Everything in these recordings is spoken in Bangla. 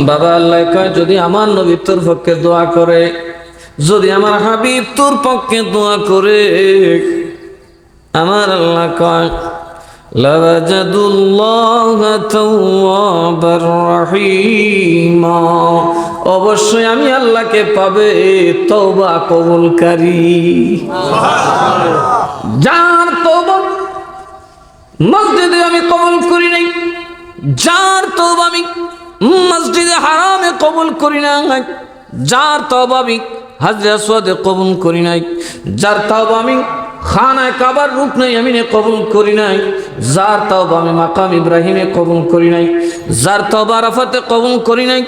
বাবা আল্লাহ কয় যদি আমার নবী তোর পক্ষে দোয়া করে, যদি আমার হাবিব তোর পক্ষে দোয়া করে, আমার আল্লাহ কয় লাওয়াজাদুল্লাহা তাওয়াবার রহিমা, অবশ্যই আমি আল্লাহকে পাবে তওবা কবুলকারী। যার তওবা মসজিদে আমি কবুল করি নাই, যার তওবা আমি মসজিদে হারামে কবুল করি নাই, যার তওবা আমি হাজরে আসওয়াদে কবুল করি নাই, যার তওবা আমি খানায় কাবার রুকনে আমিনে কবুল করি নাই, যার তওবা আমি মাকাম ইব্রাহিমে কবুল করি নাই, যার তওবা আরাফাতে কবুল করি নাই,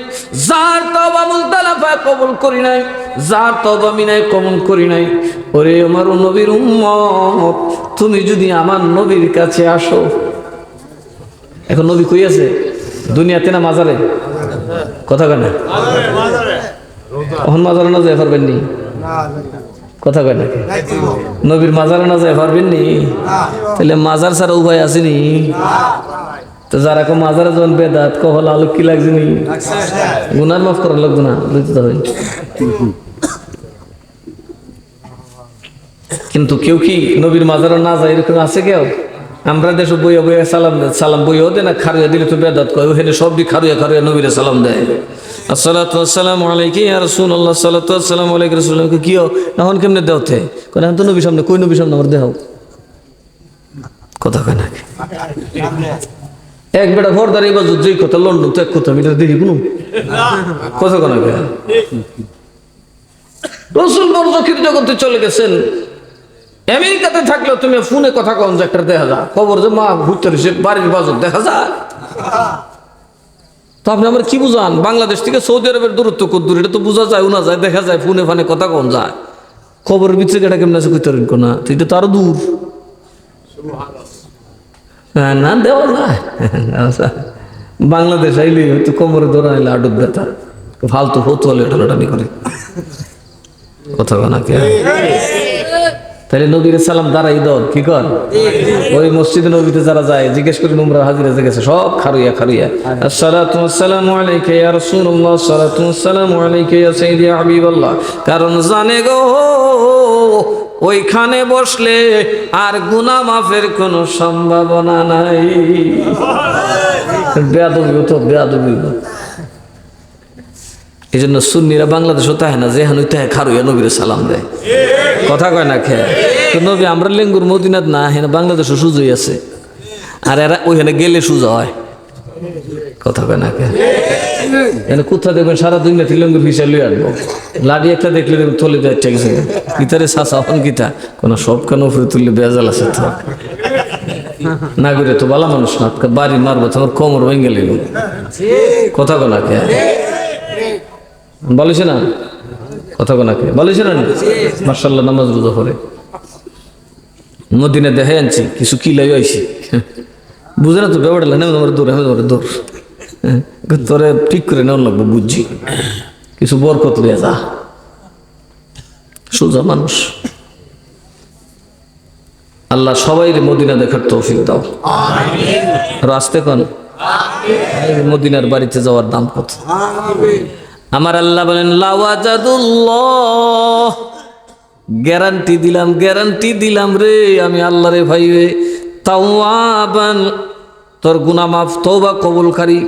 যার তওবা মুজদালিফায় কবুল করি নাই, যার তওবা মিনায় কবুল করি নাই, ওরে আমার নবীর উম্মত, তুমি যদি আমার নবীর কাছে আসো। এখন নবী কই আছে? দুনিয়াতে না মাজারে? কথা কয় না? এখন মাজারে না যেতে পারবেন নি? কথা কয় না? নবীর মাজারে না যেতে পারবেন নি? তাহলে মাজার ছাড়া উপায় আসেনি? তো যারা কো মাজারে যখন বেদাত কহল আলোক কি লাগছে নি? গুনার মাফ করার লাগবে না, বুঝতে হবে। কিন্তু কেউ কি নবীর মাজারে না যায় এরকম আছে কেউ? আমরা দেশে বইয়া বইয়া সালাম বইয়াও দেয় না, খারুয়া দিলে তো বেদাত কয়, ওখানে সবটি খারুয়া খারুয়া নবীরে সালাম দেয়। আসসালাতু ওয়াসসালামু আলাইকা ইয়া রাসূলুল্লাহ, সাল্লাতু ওয়াসসালামু আলাইকা রাসূলুল্লাহ। কিও এখন কেমনে দেওতে কোন তো নবী সামনে, কই নবী সামনে আমার দেখাও। কথা কয় না এক বেটা ভরদার ইবাদত যেই কথা লন্ডন তো এক কথা আমি দেখি কোনো কথা কয় না। রাসূল বরজখির জগতে চলে গেছেন, আমেরিকাতে থাকলেও তুমি ফোনে কথা কন যে একটা দেখা যা খবর যে মা ঘুরতে রয়েছে বাড়ির বাজত দেখা যায়। তো আপনি আমার কি বুঝান? বাংলাদেশ থেকে সৌদি আরবের দূরত্ব কত দূর এটা তো বোঝা যায়, উনা যায়, দেখা যায়, ফোনে ফানে কথা কন যায়, খবরের ভিতরে কেটা কেমন আছে কইতে পারেন না, তো এটা তো আরো দূর। না দেওয়া যায় বাংলাদেশ আইলে হয়তো কোমরে ধরা আইলে আডুব ব্যথা ফালতু হতো হলে টানাটানি করে কথা না কে। তাহলে নবীর সালাম দাঁড়াই দল কি কর? ওই মসজিদে নবীতে যারা যায় জিজ্ঞেস করি উমরা হাজিরা গেছে সব খারুইয়া খারুইয়া। আসসালাতু ওয়াসসালামু আলাইকা ইয়া রাসূলুল্লাহ, আসসালাতু ওয়াসসালামু আলাইকা ইয়া সাইয়্যিদি ইয়া হাবিবাল্লাহ। কারণ জানে গো ওইখানে বসলে আর গুনাহ মাফের কোনো সম্ভাবনা নাই। বেয়াদবি তো বেয়াদবি। এই জন্য সুন্নিরা বাংলাদেশও তাহে না, যেহান তাহে খারুইয়া নবীর সালাম দেয়। কথা কয় না খেয়ে তো নবী আমরা লেঙ্গুর মদিনাত না হেন বাংলাদেশও সুজই আছে, আর এরা ওইখানে গেলে সুজা হয়। কথা কয় না খেয়ে এখানে কোথা দেখবেন সারা দুনিয়া থেকে লেঙ্গুর হিসা লই আনবো, লাড়ি একটা দেখলে দেখবেন থলে দেয় গেছে গীতারে চাষা হন গীতা কোনো সব কেন উপরে তুললে বেজাল আছে তো না করে তো বালা মানুষ না, বাড়ি মারবো তোমার কোমর ভেঙে গেল। কথা কয় না খেয়ে বলেছে না, কথা কোনাকে বলেছে না। মাশাআল্লাহ নামাজ রোজা করে মদিনা দেখাই আনছি কিছু কি লাই আইছি বুঝে না তো ব্যাপারটা না, আমার দৌড় দৌড় তোরে ঠিক করে নেওয়া লাগবো বুঝছি, কিছু বরকত লইয়া যা, সোজা মানুষ। আল্লাহ সবাই মদিনা দেখার তৌফিক দাও। রাস্তে কোন মদিনার বাড়িতে যাওয়ার দাম কত? আমার আল্লাহ বলেন লাওয়াজাদুল্লাহ, গ্যারান্টি দিলাম রে আমি আল্লাহ রে ভাই তাওয়াবান, তোর গুনাহ মাফ তওবা কবুলকারী।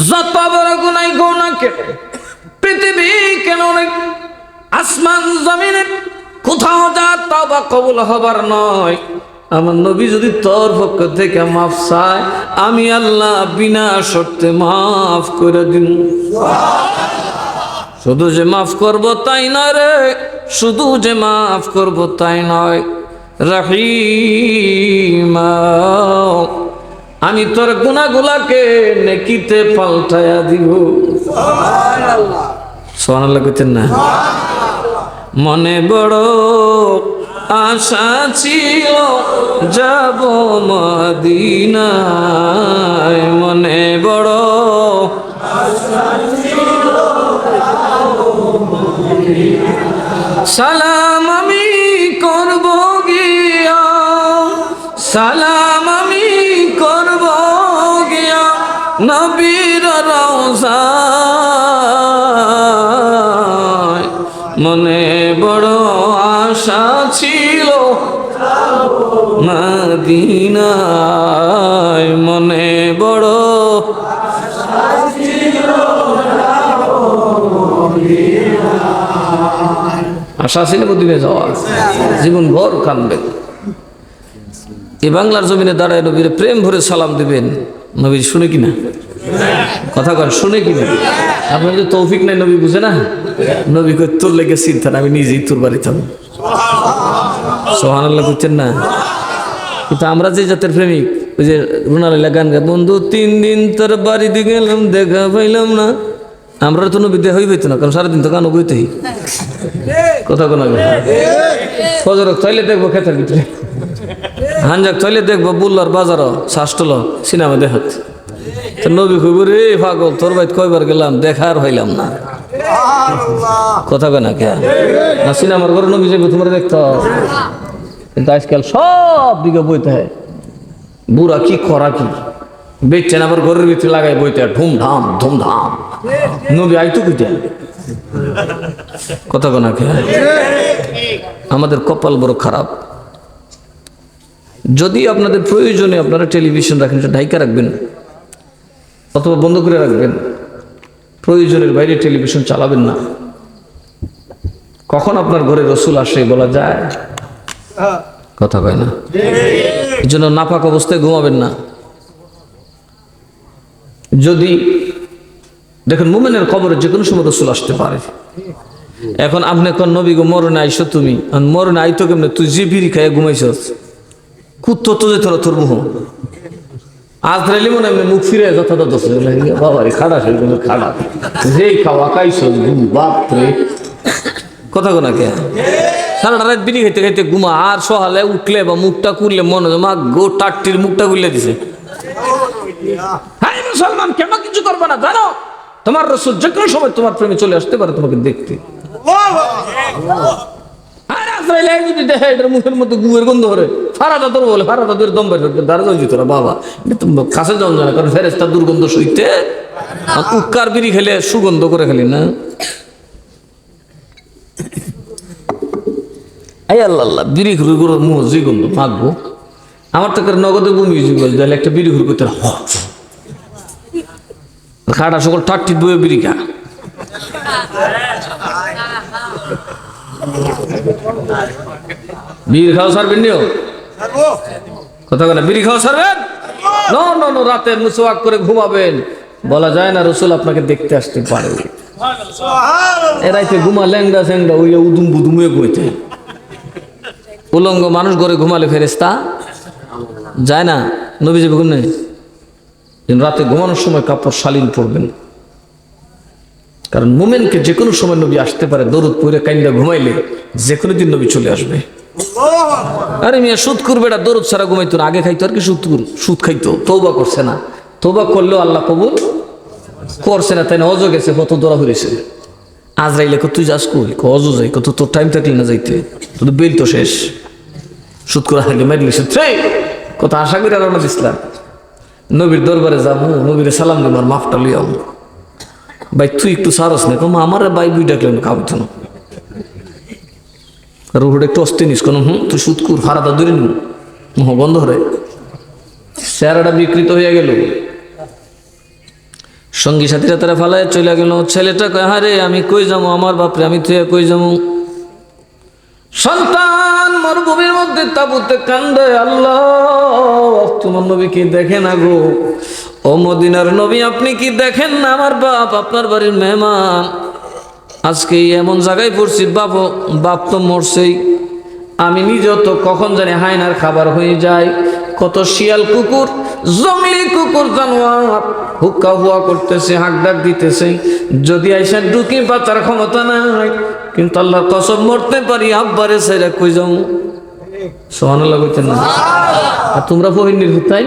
যত বড় গুনাহ গোনাকে পৃথিবী কেন অনেক আসমান জমিনে কোথাও যা তওবা কবুল হবার নয়, আমার নবী যদি তোর পক্ষ থেকে মাফ চায় আমি আল্লাহ বিনা শর্তে মাফ করে দিন। শুধু যে মাফ করবো তাই নয় রে, শুধু যে মাফ করবো তাই নয়, রহিমা আমি তোর গুনাহগুলাকে নেকিতে পাল্টায়া দিব। সুবহানাল্লাহ কইতেন না? মনে বড় আশা ছিল যাব মদিনায়, মনে বড় আশা ছিল সালাম আমি করব গিয়া, সালাম আমি করব গিয়া নবীর রওজা মনে বড় আশা ছিল মদিনায়, মনে বড় আশা ছিল মদিনায় যাওয়া, জীবন ভর কাঁদবেন। এই বাংলার জমিনে দাঁড়ায় নবীর প্রেম ভরে সালাম দিবেন। নবী শুনে কিনা কথা কন, শুনে কিনা? আপনার যে তৌফিক নাই, নবী বুঝে না। নবী কই তোর লেগে চিন্তা না, আমি নিজেই তোর বাড়ি থাকবো। সুবহানাল্লাহ বুঝছেন না? কিন্তু আমরা যে জাতের প্রেমিক, ওই যে রুনালাইলা গান গায়, বন্ধু 3 দিন তোর বাড়িতে গেলাম দেখা পাইলাম না। আমরা তো নবী দেখাই হইতো না, কারণ সারাদিন তো গানও বইতেই কথা কোন ফজর তাইলে দেখবো খেতার ভিতরে, হানজাক তাইলে দেখবো বুল্লার বাজার শাসটল সিনেমা দেখাত। তো নবী কইব রে পাগল, তোর বাইত কয়বার গেলাম দেখার হইলাম না। কথা কয় না কে না? সিনেমার ঘরে নবী যাইব তোমরা দেখতে, কিন্তু আজকাল সব দিকে বইতে হয়। বুড়া কি খরা কি বেচছেন, আবার ঘরের ভিতরে লাগাই বইতে ধুমধাম ধুমধাম। নবী আইতো কইতে কথা কয় না কে? আমাদের কপাল বড় খারাপ। যদি আপনাদের প্রয়োজনে আপনারা টেলিভিশন রাখেন, সেটা ঢাইকা রাখবেন অথবা বন্ধ করে রাখবেন। প্রয়োজনের বাইরে টেলিভিশন চালাবেন না। কখন আপনার ঘরে রসুল আসে বলা যায়? কথা কয় না? এই জন্য নাপাক অবস্থায় ঘুমাবেন না। যদি দেখেন মুমিনের কবরে যে কোনো সময় রসুল আসতে পারে। এখন আপনি কোন নবী গো মরণে আইসো, তুমি মরণে আইতো কেমনে? তুই যে বিড়ি খাইয়া ঘুমাইছস, কুত্তো তো যে তোর মুহ আজরাইলি মনে এমনি মুখ ফিরে যথাযথ বাবারে খাড়া সেগুলো খাড়া যেই খাওয়া খাইছস বাপরে। কথা কোনা কে? সারাটা রাত বিড়ি খাইতে খাইতে ঘুমা, আর সকালে উঠলে বা মুখটা খুললে মনে হয় মা গো টাট্টির মুখটা খুললে দিছে। হ্যাঁ মুসলমান, কেন কিছু করবে না জানো? তোমার রসুল যে কোনো সময় তোমার প্রেমে চলে আসতে পারে তোমাকে দেখতে। আর আজরাইল যদি দেখে এটার মুখের মধ্যে গুয়ের গন্ধ করে, ফারাদা তোর বলে ফারাদা তোর দম বের দাঁড়া যাই তোরা বাবা, এটা কাছে যাওয়া যায় না, কারণ ফেরেস্তার দুর্গন্ধ সইতে। উক্কার বিড়ি খেলে সুগন্ধ করে খেলি না। এই আল্লাহ বিড়ি ঘুরে ঘুরে মুহ যে গন্ধ মাখবো। আমার তো নগদে বমি তাহলে একটা বিড়ি ঘুরে করতে খাটা সকল ঠাট্টি বয়ে বিড়ি খা। বিড়ি খাওয়া সারবেন নিও কথা বলে, বিড়ি খাওয়া সারবেন ন রাতে মুসওয়াক করে ঘুমাবেন। বলা যায় না রসুল আপনাকে দেখতে আসতে পারে। এরাইতে ঘুমা ল্যাংডা স্যাংডা ওই উদুম বুদুমে বইতে। উলঙ্গ মানুষ ঘরে ঘুমালে ফেরেশতা যায় না। নবী যাবে ঘুম নেই, রাতে ঘুমানোর সময় কাপড় শালীন পরবেন, কারণ মুমিনকে যে কোনো সময় নবী আসতে পারে। দরুদ পড়ে কাইন্দা ঘুমাইলে যে কোনো দিন নবী চলে আসবে। আরে মিয়া সুদ করবে এটা, দরুদ ছাড়া ঘুমাইতো না। আগে খাইতো আর কি সুদ খাইতো, তওবা করছে না। তওবা করলেও আল্লাহ কবুল করছে না, তাই না? অজো গেছে, কত দৌড়া হয়েছে। আজরাইলে কত তুই যাস কই? অজো যাই কত, তোর টাইম থাকলে না যাইতে, তোর বেল তো শেষ। সুদ করা থাকে মারি কত আশা করে রওনা দিছিলাম নবীর দরবারে যাবো, নবীরে সালাম দিব আর মাফটা লিয়াম। ভাই তুই একটু সারস না, কম আমার ভাই বুই ডাকলেন খাওয়াইত না। রুহুটা একটু অস্তে নিস কোনো, তুই সুদ কুর ফারাদা ধরে নিব মোহ বন্ধ হরে। চেহারাটা বিকৃত হয়ে গেল। সঙ্গী সাথীরা তারা ফালায় চলে গেল। ছেলেটা কয় হারে আমি কই যাবো, আমার বাপরে আমি তুই কই যাবো। সন্তান মরুভূমির মধ্যে তাবুতে কান্দে, আল্লাহ তোমার নবী কি দেখে না গো? ও মদিনার নবী আপনি কি দেখেন না? আমার বাপ আপনার বাড়ির মেহমান, আজকে এমন জায়গায় পড়ছি, বাপ তো মরছেই। আমি নিজেও তো কখন জানি হায়নার খাবার হয়ে যায়। কত শিয়াল কুকুর, জঙ্গলি কুকুর জানোয়ার হুক্কা হুয়া করতেছে, হাঁক ডাক দিতেছে। যদি আইসা ঢুকি বাঁচার ক্ষমতা নাই, কিন্তু আল্লাহর কসম মরতে পারি আব্বারে ছেড়ে কই যাও। সুবহানাল্লাহ কইতেন না? আর তোমরা ফহিনীর হুতাই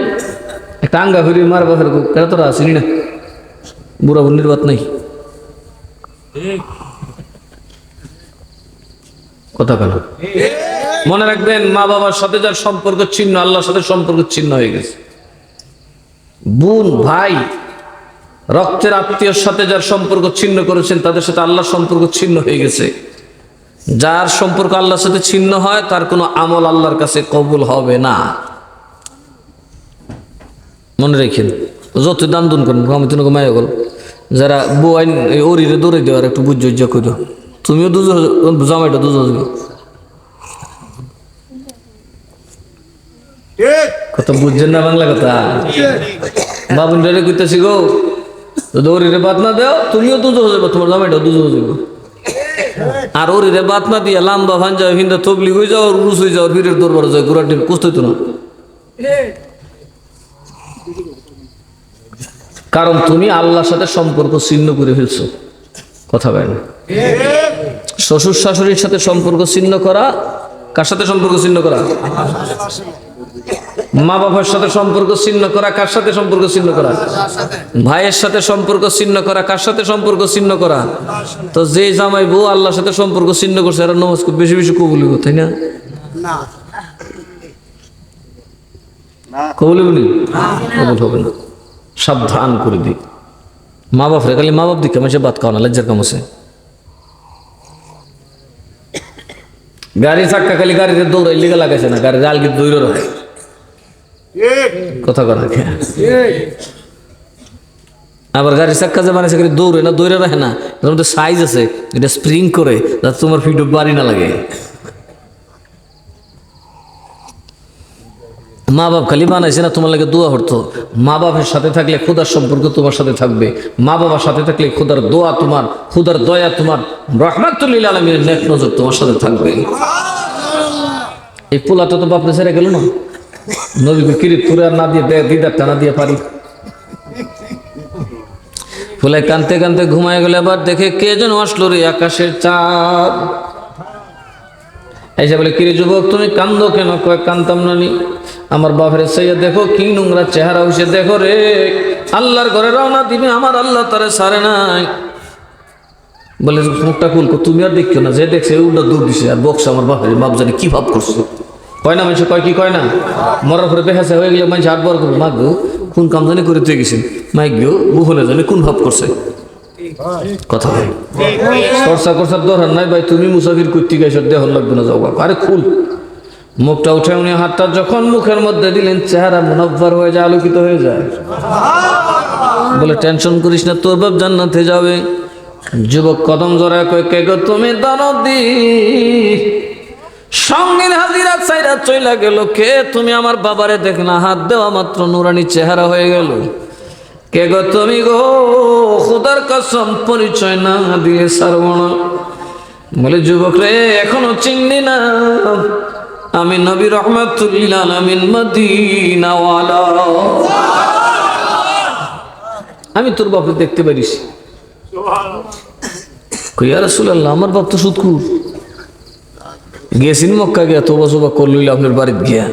একটা আঙ্গা ঘুরি মার বাপের কেন তোরা আসিনি না? বুড়া বুন্নির বাত নাই কথা কেন? মনে রাখবেন মা বাবার সাথে যার সম্পর্ক ছিন্ন, আল্লাহর সাথে সম্পর্ক ছিন্ন হয়ে গেছে। বোন ভাই রক্তের আত্মীয়র সাথে যার সম্পর্ক ছিন্ন করেছেন, তাদের সাথে আল্লাহর সম্পর্ক ছিন্ন হয়ে গেছে। যার সম্পর্ক আল্লাহর সাথে ছিন্ন হয় তার কোনো আমল আল্লাহর কাছে কবুল হবে না। মনে রেখেন, যত দান দুন করেন আমি তোমাকে মায়া গেল যারা বউ আইন ওরিরে দৌড়ে দেওয়ার একটু বুঝ করো, তুমিও জামাইটা দুজো কথা বুঝছেন না? বাংলা কথা বাবুন ডরে কইতেছি গো, দৌড়িরে বাদ না দেও তুমিও দুজো হয়ে যাবো, তোমার জামাইটা দুজো হয়ে যাবো। আর ওরিরে বাদ না দিয়ে লাম্বা ভাঞ্জা হিন্দা তবলি হয়ে যাও, রুস হয়ে যাও, ফিরের দরবার যায়, ঘোরার ডিম কুস্ত হইতো না। কারণ তুমি আল্লাহর সাথে সম্পর্ক ছিন্ন করে ফেলছো। কথা বলেন, শ্বশুর শাশুড়ির সাথে সম্পর্ক ছিন্ন করা, কার সাথে সম্পর্ক ছিন্ন করা? মা বাবার সাথে সম্পর্ক ছিন্ন করা, কার সাথে সম্পর্ক ছিন্ন করা? ভাইয়ের সাথে সম্পর্ক ছিন্ন করা, কার সাথে সম্পর্ক ছিন্ন করা? তো যে জামাই বউ আল্লাহর সাথে সম্পর্ক ছিন্ন করছে এরা নামাজ খুব বেশি বেশি কবুল হইব, তাই না? কবুল হইব না? কবুল হবে না। সাবধান করে দিই মা বাপ রে, খালি মা বাপ দিকে মানুষের বাদ খাওয়া না, লজ্জার কাম আছে। গাড়ি চাক্কা খালি গাড়িতে দৌড়াই লিগা লাগাইছে না, গাড়ির আলগি দৌড়ে রাখে কথা কর। আবার গাড়ির চাক্কা যে বানাইছে খালি দৌড়ে না, দৌড়ে রাখে না, এর মধ্যে সাইজ আছে, এটা স্প্রিং করে যাতে তোমার ফিট বাড়ি না লাগে। মা বাপ খালি বানাইছে না তোমার লাগে দোয়া হতো। মা বাপের সাথে থাকলে খোদার সম্পর্ক তোমার সাথে থাকবে, মা বাবার সাথে থাকলে খোদার দোয়া তোমার, খোদার দয়া তোমার, রহমাতুল লিল আলামিনের নেক নজর তোমার সাথে থাকবে। এই পোলাটা তো বাপরে ছেড়ে গেল না, নবীকে কিরিত করে আর না দিয়ে দিদার টানা দিয়ে পারি। ফুলে কানতে কানতে ঘুমায় গেলে আবার দেখে কে যেন আসলো রে আকাশের চাঁদ। এসে বলে, কিরে যুবক তুমি কান্দো কেন? কয় কান্দতাম না নি, আমার বাপের সাইয়া দেখো কি নোংরা চেহারা হইছে, দেখো রে আল্লাহর ঘরে রওনা দিবে, আমার আল্লাহ তারে সারে নাই। বলে মুখটা খুল, তুমি আর দেখছো না, যে দেখছে উল্টা দূর দিছে আর বকছে আমার বাপের। বাপ জানি কি ভাব করছো, কয় না মানুষ, কয় কি কয় না, মরার পরে বেহাসে হয়ে গেলে মানুষ হাট বড় করবো, মা গো কোন কাম জানি করে তুই গেছেন, মাইক গো বুহলে জানি কোন ভাব করছে। কথা বল, চর্চা করছার দরকার নাই ভাই, তুমি মুসাফির করতে গেছো, দেহ লাগবে না, যাও বাবা। আরে খুল মুখটা উঠে, উনি হাতটা যখন মুখের মধ্যে দিলেন চেহারা মুনাব্বার হয়ে যায়, আলোকিত হয়ে যায়। বলে টেনশন করিস না, তোর বাপ জান্নাতে যাবে। যুবক কদম জড়ায় কয়, কে গো তুমি? দরদি সঙ্গের হাজিরা চাইরা চইলা গেল। কে তুমি? আমার বাবারে দেখ না, হাত দেওয়া মাত্র নুরানি চেহারা হয়ে গেল। কে গো তুমি? গো খোদার কসম পরিচয় না দিয়ে ছাড়ব না। বলে যুবক রে এখনো চিনলি না, আমি নবী রহমাতুল লিল আলামিন মদিনাওয়ালা। আমি তোর বাপকে দেখতে পারিস? কই ইয়া রাসূলুল্লাহ, আমার বাপ তো সুদখোর। গেছিন মক্কা গিয়া তোবা সোবা করলইল আপনার বাড়িতে গিয়া,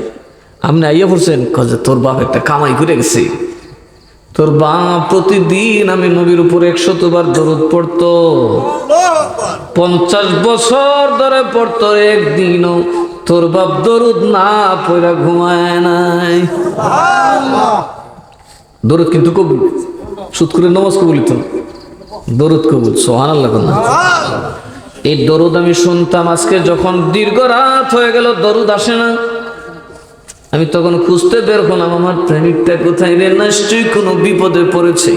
আপনি আইয়া পড়ছেন? কাজে তোর বাপ একটা কামাই করে গেছে। তোর বাপ প্রতিদিন আমি নবীর উপর 100 বার দরুদ পড়তো, 50 বছর ধরে পড়তো, একদিনও তোর বাপ দরুদ না পড়া ঘুমায় নাই। দরুদ কিন্তু কবুল, সুদ করে নামাজ কবুল হতো, দরুদ কবুল। সুবহানাল্লাহ। এই দরুদ আমি শুনতাম। আজকে যখন দীর্ঘ রাত হয়ে গেল দরুদ আসে না, আমি তখন খুঁজতে বের হলাম আমার প্রেমিকটা কোথায় রে, নিশ্চয়ই কোনো বিপদে পড়েছে।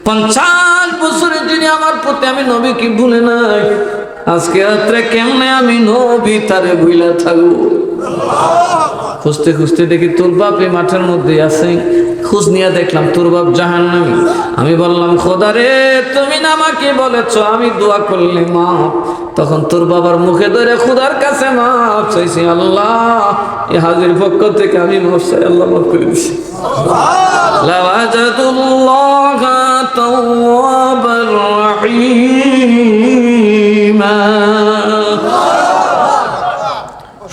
50 বছরের যিনি আমার প্রতি আমি নবী কি ভুলে নাই, আজকে রাত্রে কেমনে আমি নবী তারে ভুইলা থাকবো। খুঁজতে খুঁজতে দেখি তোর বাপ এই মাঠের মধ্যে আছে। খোঁজ নিয়ে দেখলাম তোর বাপ জাহান্নামী। আমি বললাম, খোদা রে তুমি না আমাকে বলেছো আমি দোয়া করলে মাফ। তখন তোর বাবার মুখে ধরে খোদার কাছে মাফ চাইছি। আল্লাহ এই হাজির পক্ষ থেকে আমি মাফ চাই, আল্লাহ মাফ করে দিছি। লাওয়াজাদুল্লাহ তাওয়াবার রাহিমা।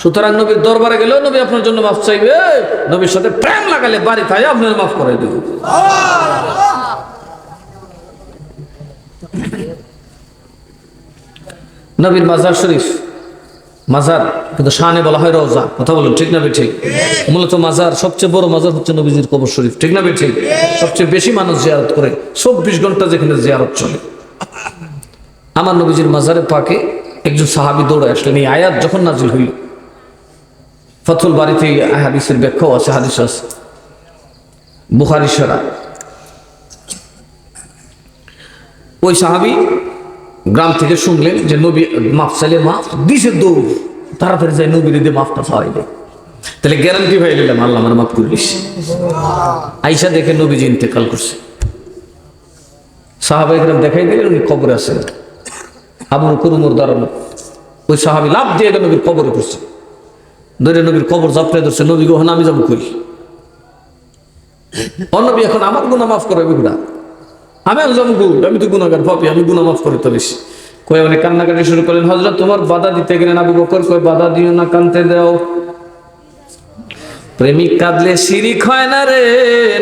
সুতরাং নবীর দরবারে গেলেও নবী আপনার জন্য মাফ চাইবে, নবীর সাথে প্রেম লাগালে বাড়ি তাই আপনার মাফ করে দেব। নবীর মাজার শরীফ, মাজার কিন্তু শানে বলা হয় রওজা। কথা বলুন ঠিক না ঠিক? মূলত মাজার, সবচেয়ে বড় মাজার হচ্ছে নবীজির কবর শরীফ, ঠিক না ঠিক? সবচেয়ে বেশি মানুষ জিয়ারত করে, 24 ঘন্টা যেখানে জিয়ারত চলে। আমার নবীজির মাজারে পাকে একজন সাহাবী দৌড়ে আসলেন। এই আয়াত যখন নাজিল হইল, ফাথুল বারীতে হাদিসের ব্যাখ্যাও আছে, হাদিস আছে, বুখারী শরা। ওই সাহাবী গ্রাম থেকে শুনলেন যে নবী মাফ চাইলে মাফ দিছে, দৌড় তাড়াতাড়ি যায় নবীর দিয়ে মাফটা চাওয়াই দেয়। তাহলে গ্যারান্টি হয়ে নিলাম আল্লাহ আমার মাফ করিস। আইসা দেখে নবীজি ইন্তেকাল করছে। সাহাবায়ে কেরাম দেখাই দিলেন উনি কবরে আছেন, আবু বকর উমর দাঁড়ানো। ওই সাহাবী লাফ দিয়ে নবীর কবরে করছে, ধরে নবীর কবর জাপটে ধরছে। নবী কখন আমি যাবো কই? নবী এখন আমার গুনাহ মাফ করাবে গুণা, আমি আর যাবো গুণ, আমি তো গুনাহগার পাপী, আমি গুনাহ মাফ করতে বেশি। কয়ে অনেক কান্নাকাটি শুরু করলেন। হযরত তোমার বাধা দিতে গেলেন আবু বকর, কয় বাধা দিও না, কানতে দাও। প্রেমিক কাঁদলে শিরিক হয় না রে,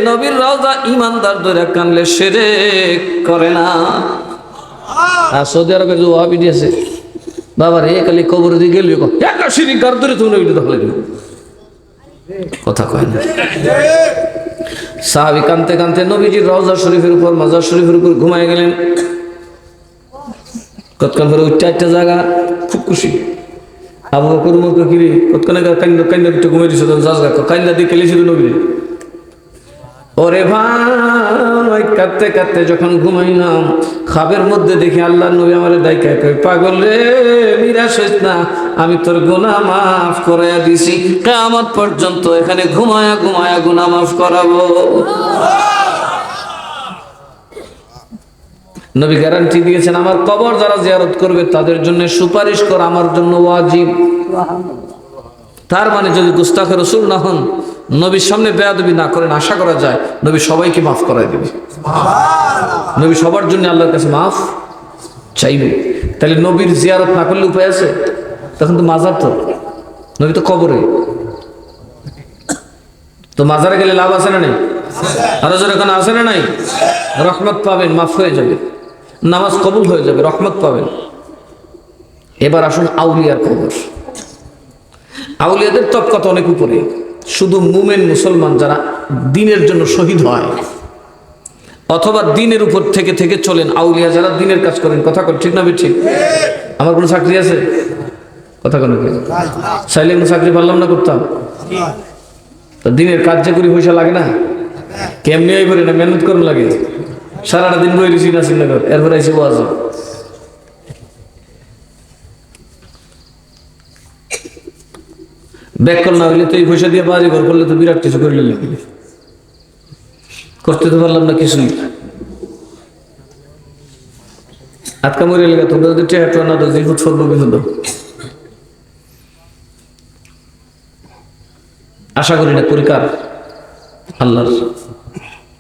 নবীর রওজা ইমানদার ধরে কানলে শিরক করে না। আর সৌদি আরবে যে ওয়াহাবি আছে বাবা রে, খালি কবরে দিয়ে গেলে একটা শিরিক কার ধরে তুমি নবীর দখলে দিল, কথা কয় না। সাহাবী কানতে কানতে নবীজির রওজা শরীফের উপর, মাজার শরীফের উপর ঘুমায় গেলেন। কতক্ষণ পরে ওই চারটা জায়গা খুব খুশি। আবু বকর উমর কি রে কতক্ষণ কান্দা কান্দা একটু ঘুমাই দিছো, জাজগা কান্দা দিয়ে খেলেছিল নবী। ওরে ভাই কাঁদতে কাঁদতে যখন ঘুমাইলাম, খাবের মধ্যে দেখি আল্লাহ নবী আমার দায়িকা কই, পাগল রে নিরাশ হইস না, আমি তোর গুনাহ মাফ করাইয়া দিছি, কিয়ামত পর্যন্ত এখানে ঘুমায়া ঘুমায়া গুনাহ মাফ করাবো। নবী গ্যারান্টি দিয়েছেন, আমার কবর যারা জিয়ারত করবে তাদের জন্য সুপারিশ করা আমার জন্য ওয়াজিব। তার মানে যদি গুস্তাখে রাসূল না হন, নবীর সামনে বেয়াদবি না করেন, আশা করা যায় নবী সবাইকে মাফ করাই দেবে। নবী সবার জন্য আল্লাহর কাছে মাফ চাইবে। তাহলে নবীর জিয়ারত না করলে উপায় আছে? তখন তো মাজার, তো নবী তো কবরে, তো মাজারে গেলে লাভ আছে না নাই? আরো জোরে কোন আছে না নাই? রহমত পাবেন, মাফ হয়ে যাবে, নামাজ কবুল হয়ে যাবে, রহমত পাবেন। এবার আসুন আউলিয়ার খবর। আউলিয়াদের তফাৎ অনেক উপরে। শুধু মুমিন মুসলমান যারা দ্বীনের জন্য শহীদ হয় অথবা দ্বীনের উপর থেকে থেকে চলেন, আউলিয়া যারা দ্বীনের কাজ করেন, কথা কন ঠিক না ঠিক? আমার কোনো চাকরি আছে? কথা কোন চাইলে কোনো চাকরি পারলাম না, করতাম। তো দ্বীনের কাজ যে করি পয়সা লাগে না, কেমনি আই করি না, মেহনত করুন লাগে। সারাটা দিন বই রিসি না শ্রীনগর, এরপরে আইসি ওয়াজ। ব্যাকল না হইলে তো এই পয়সা দিয়ে বাড়ি ঘর করলে তো বিরাট কিছু করলে লাগবে, করতে তো পারলাম না কিছুই। আটকা মরে লেগে তোমরা যদি টেহাটো না দো, জিহুদ ফরবো বিহুদ। আশা করি না, করি কার? আল্লাহর।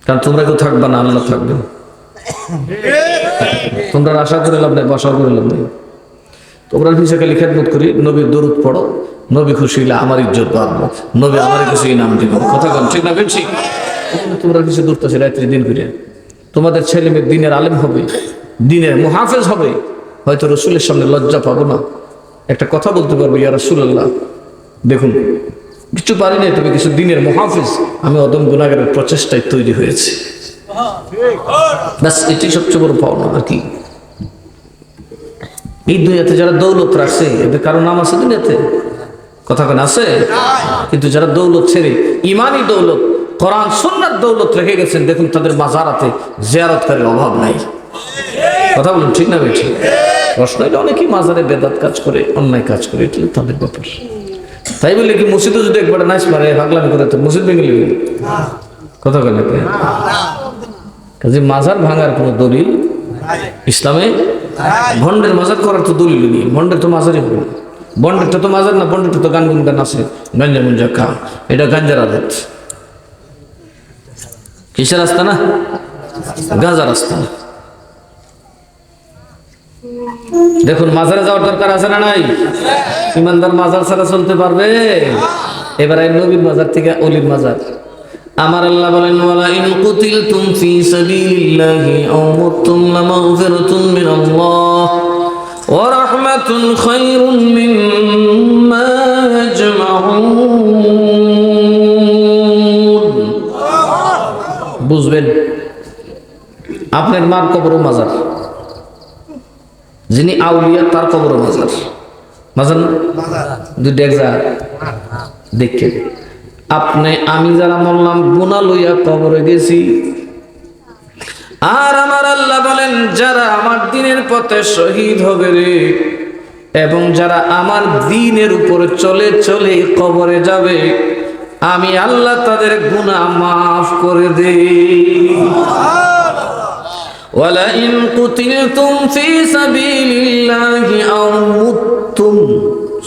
কারণ তোমরা কেউ থাকবা না, আল্লাহ থাকবে। তোমরা আশা করে লাভ নাই, বাসা করে লাভ নাই। তোমরা পিছিয়ে খালি খেদমত করি, নবীর দরুদ পড়ো, নবী খুশি হইলে আমার ইজ্জত বাড়বো, নবী আমার কিছু ইনাম দিব, কথা কন ঠিক না বেশি? তোমরা কিছু দূরতাছে রাত্রি দিন করে, তোমাদের ছেলে মেয়ে দিনের আলেম হবে, দিনের মুহাফেজ হবে, হয়তো রসুলের সামনে লজ্জা পাবো না, একটা কথা বলতে পারবো, ইয়া রাসূলুল্লাহ দেখুন কিছু পারি নাই, তবে কিছু দিনের মুহাফেজ আমি অদম গুনাহগারের প্রচেষ্টায় তৈরি হয়েছে। ব্যাস এটাই সবচেয়ে বড় পাওনা। আর কি এই দুনিয়াতে যারা দৌলত রাখছে এদের কারো নাম আছে দুনিয়াতে? কথা কেন আছে? কিন্তু যারা দৌলত ছেড়ে ইমানি দৌলত, কোরআন সুন্নাত দৌলত রেখে গেছেন, দেখুন তাদের মাজারাতে জিয়ারতকারীর অভাব নাই। কথা বলুন ঠিক না বেঠিক? প্রশ্ন হইলে অনেকেই মাজারে বেদাত কাজ করে, অন্যায় কাজ করে, এটা তাদের ব্যাপার। তাই বলে কি মসজিদে যদি একবার নাচ মারে, পাগলামি করে, তো মসজিদ ভেঙে নেবে? কথা কেন? কাজে মাজার ভাঙার কোনো দলিল ইসলামে? ভন্ডের মাজার করার তো দলিল নেই, ভন্ডের তো মাজারই হবে না। বন্ডেরটা তো মাজার না, বন্ডেরটা তো গান গুনগান আছে, গাঞ্জা মুঞ্জা খা, এটা গাঞ্জার আদত। কিসের রাস্তা না? গাঁজা রাস্তা। দেখুন মাজারে যাওয়ার দরকার আছে না নাই? ইমানদার মাজার ছাড়া চলতে পারবে? এবার এই নবীর মাজার থেকে অলির মাজার। আমার আল্লাহ বলেন, ওয়ালা ইন কুতিলতুম ফি সাবিলিল্লাহি আও মুতুম লামাগফিরাতুম মিনাল্লাহ ওয়া রাহমাতুন খায়রুম মিম্মা ইয়াজমাউন। বুঝবেন, আপনার মার কবরও মাজার, যিনি আউলিয়া তার কবর মাজার, মাজার না দুই ডেকজা দেখে আপনি আমি যারা মরলাম গুনাহ লইয়া কবরে গেছি, আর আমার আল্লাহ বলেন যারা আমার দ্বীনের পথে শহীদ হবে রে, এবং যারা আমার দ্বীনের উপরে চলে চলে কবরে যাবে, আমি আল্লাহ তাদের গুনাহ মাফ করে দেই। ওয়ালা ইন কুতিলতুম ফি সাবিলিল্লাহি আও মুততুম,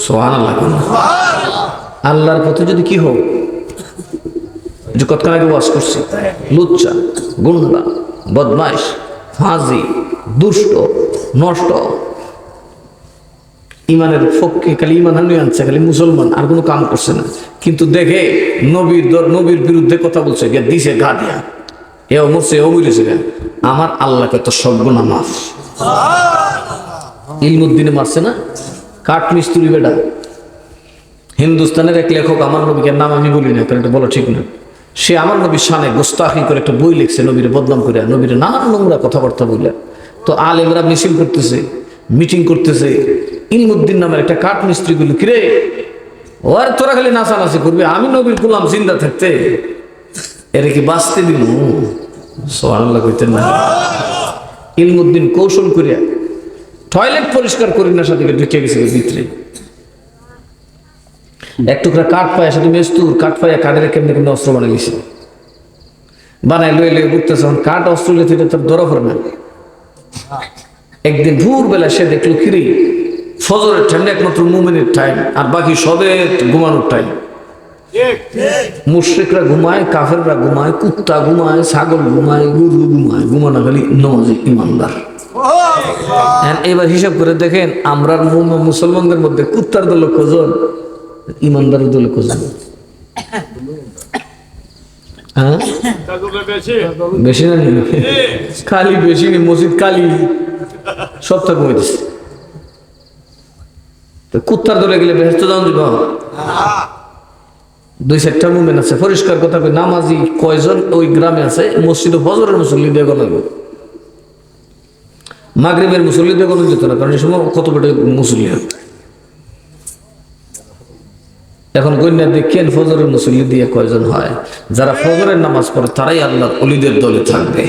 সুবহানাল্লাহ, আল্লাহর পথে যদি কি হোক, যে কতক্ষণ আগে ওয়াজ করছি, লুচ্চা, গুন্ডা, বদমাইশ, ফাজি, দুষ্ট, নষ্ট, ইমানের পক্ষে খালি ইমান হানিয়ে আনছে, খালি মুসলমান, আর কোনো কাম করছে না, কিন্তু দেখে নবীর বিরুদ্ধে কথা বলছে, গিয়ে দিছে গা দিয়া, এও মরছে এও মরেছে, আমার আল্লাহকে তো সব গুনাহ মাফ। ইলমুদ্দিনে মারছে না, কাঠ মিস্ত্রি বেটা, হিন্দুস্তানের এক লেখক, আমার নবীকে নাম আমি বলি না কারণ এটা বলা ঠিক না, সে আমার নবীর শানে গোস্তাখি করে একটা বই লিখছে, নবীরে বদনাম করে, নবীরে নানান নোংরা কথাবার্তা বললে। তো আলেমরা মিছিল করতেছে, মিটিং করতেছে, ইলমুদ্দিন নামের একটা কাঠ মিস্ত্রি গুলো, কিরে ওর তোরা খালি নাচানাচি করবি, আমি নবীর গোলাম জিন্দা থাকতে এর কি বাঁচতে দিল? সুবহানাল্লাহ কইতেন না। ইলমুদ্দিন কৌশল করিয়া টয়লেট পরিষ্কার করি না সাথে ঢুকে গেছে ভিতরে, এক টুকরা কাঠ পায়, সাথে মেস্তুর কাঠ পায়, কাঠের কেমনি কেমনি অস্ত্র বানাই গেছে, বানাই লয়ে লয়ে ঘুরতেছে, কাঠ অস্ত্র লেগে তার ধরা পড়ে না। একদিন ভোরবেলা সে দেখলো কিরে ফজরের টাইম একমাত্র মুমিনের টাইম, আর বাকি সবে ঘুমানোর টাইম। মুশরিকরা ঘুমায়, কাফেররা ঘুমায়, কুত্তা ঘুমায়, ছাগল ঘুমায়, গরু ঘুমায়, ঘুমানো খালি নমাজি ইমানদার। এবার হিসাব করে দেখেন আমরা মুসলমানদের মধ্যে কুত্তার দল কজন, ইমানদারের দল কজন? হ্যাঁ বেশি না, খালি বেশি নেই, মসজিদ কালি সপ্তাহ কমেছে। কুত্তার দলে গেলে বেহেস্ত যান দিব, দুই চারটা মুমিন আছে, পরিষ্কার কথা কই, নামাজি কয়জন ওই গ্রামে আছে, মসজিদে ফজরের মুসল্লি দিয়ে গেল, মাগরিবের মুসল্লি দিয়ে গেল যেত না, কারণ এই সময় কত বড় মুসল্লি হয়। এখন কন্যা দেখেন ফজরের মুসল্লি দিয়ে কয়জন হয়, যারা ফজরের নামাজ পড়ে তারাই আল্লাহর ওলিদের দলে থাকবে।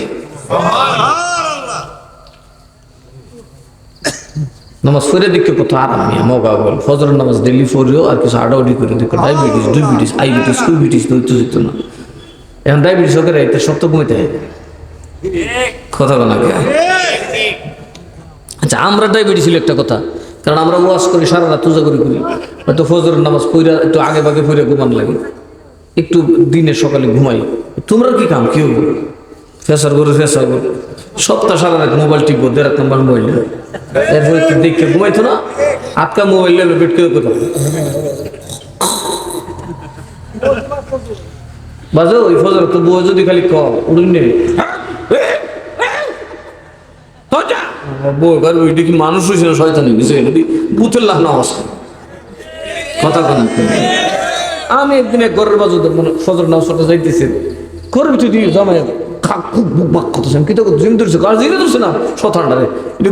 নামাজ পড়ে দেখে কত আরাম, মগা বল, ফজরের নামাজ ডেলি পড়েও আর কিছু আডাউডি করে দেখো, ডায়াবেটিস, আইবিটিস, কুইবিটিস দৈত্য যেত না। এখন ডায়াবেটিস হোক এতে সত্য কমিতে হয় কথা বলা। আচ্ছা আমরা ডায়াবেটিস ছিল একটা কথা, কারণ আমরা ওয়াজ করি সারা রাত পূজা করি, হয়তো ফজরের নামাজ পড়া একটু আগে ভাগে পড়ে ঘুমান লাগে, একটু দিনে সকালে ঘুমাই। তোমরা কি কাম কেউ ফেসার করে সপ্তাহ সারা রাত মোবাইল টিপবো, 1.5 নম্বর মোবাইল, এরপরে দেখে ঘুমাইতো না, আটকা মোবাইল বেট করে কোথাও বাজে ওই ফজর তো বউ যদি খালি কম উড়ুন নেই ওই দেখি মানুষ হয়েছে না, শয়তানি বুথের লাভ না অবস্থা কথা কথা। আমি একদিন এক ঘরের বাজু মানে ফজর নামাজ পড়তে যাইতেছি, ঘরের ভিতরে দিয়ে জমায়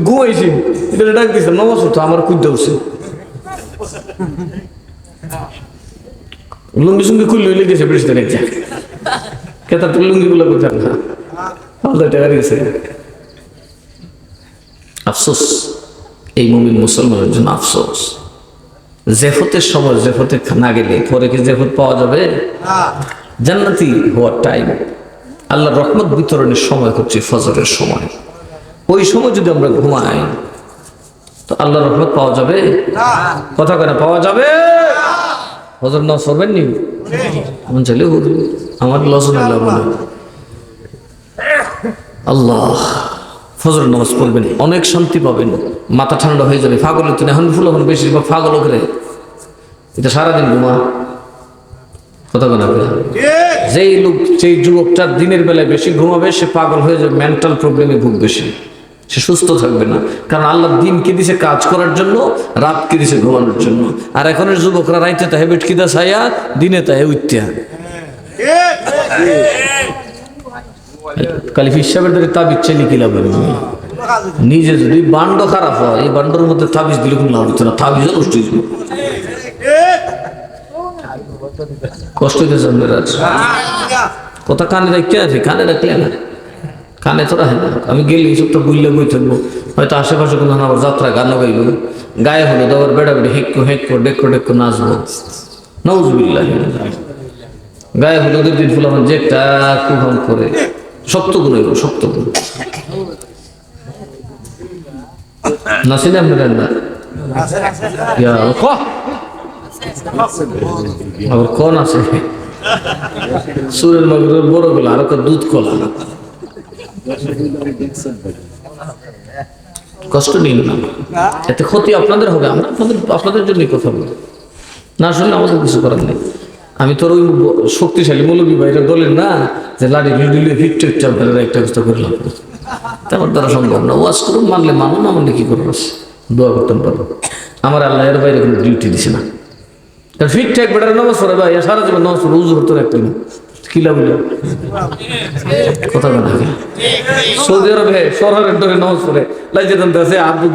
ঘুমাইছি, এটা ডাক দিচ্ছে নামাজ পড়তো, আমার কুদ্দা উঠছে, লুঙ্গি সুঙ্গি খুললে লেগেছে বৃষ্টি রেখে কেতার তো লুঙ্গি গুলো কোথায় না টাকা দিয়েছে। আফসোস এই মুমিন মুসলমানের জন্য আফসোস, জেফতের সময় জেফতে না গেলে পরে কি জেফত পাওয়া যাবে? জান্নাতি হওয়ার টাইম, আল্লাহর রহমত বিতরণের সময় হচ্ছে ফজরের সময়। ওই সময় যদি আমরা ঘুমাই তো আল্লাহর রহমত পাওয়া যাবে? কথা কেন পাওয়া যাবে? ফজর নামাজ পড়বেন নি মন চাইলে আমার লসন আল্লাহ ফজর নামাজ পড়বেন, অনেক শান্তি পাবেন, মাথা ঠান্ডা হয়ে যাবে। পাগল তো এখন ফুল এখন বেশিরভাগ পাগল করে, এটা সারাদিন ঘুমা কথা বলা। যেই লোক যেই যুবকটা দিনের বেলায় বেশি ঘুমাবে সে পাগল হয়ে যাবে, মেন্টাল প্রবলেমে ভুগবে, সে সুস্থ থাকবে না। কারণ আল্লাহ দিনকে দিছে কাজ করার জন্য, রাতকে দিছে ঘুমানোর জন্য। আর এখনের যুবকরা রাইতে তাহে বেটকিদা ছায়া, দিনে তাহে উঠতে কালি ফির সাহেবের ধরে তাবিজ চালি কি লাভ? নিজে যদি বান্ড খারাপ হয়, এই বান্ডর মধ্যে তাবিজ দিলে কোনো লাভ হচ্ছে না, তাবিজও নষ্ট হয়ে যাবে। কষ্ট হইতেছে আপনারা, কথা কানে রাখতে আছে, কানে রাখলে না, কানে তো রাখে না। আমি গেলে এই সবটা বুঝলে বই থাকবো, হয়তো আশেপাশে কোনো আবার যাত্রা গানও গাইব, গায়ে হলো আবার বেড়া বেড়ে হেঁকো হেঁকো ডেকো ডেকো নাচবো, নউজুবিল্লাহ। গায়ে হলুদের দিন ফুল আমার যে একটা কুভান করে শক্ত গুণ হইব, শক্ত গুণ নাসিনে আপনার না আবার কন আছে সুরের মগরের বড় গুলো আর দুধ কলা। কষ্ট নিন না, এতে ক্ষতি আপনাদের হবে। আমরা আপনাদের জন্যই কথা বলি, না শুনলে আমাদের কিছু করার নেই। আমি তোর ওই শক্তিশালী মৌলবী ভাইরা দলের না যে লাড়ি ভিডিও ফিটটেক চাপের একটা ব্যবস্থা করলাম, তেমন দ্বারা সম্ভব না। ওয়াজ করুন, মানলে মানুন, না মানলে কি করবো, দোয়া করতেন পারবো। আমার আল্লাহ এর বাইরে কোনো ডিউটি দিছে না। কারণ ফিটটেক বেটার নামাজ পড়ে ভাই, সারা জীবন নামাজ পড়ে উজু করতে রাখতেন কিলা বলে কথা বলে। সৌদি আরবে শহরের নামাজ পড়ে লাইজে আছে আব্দুল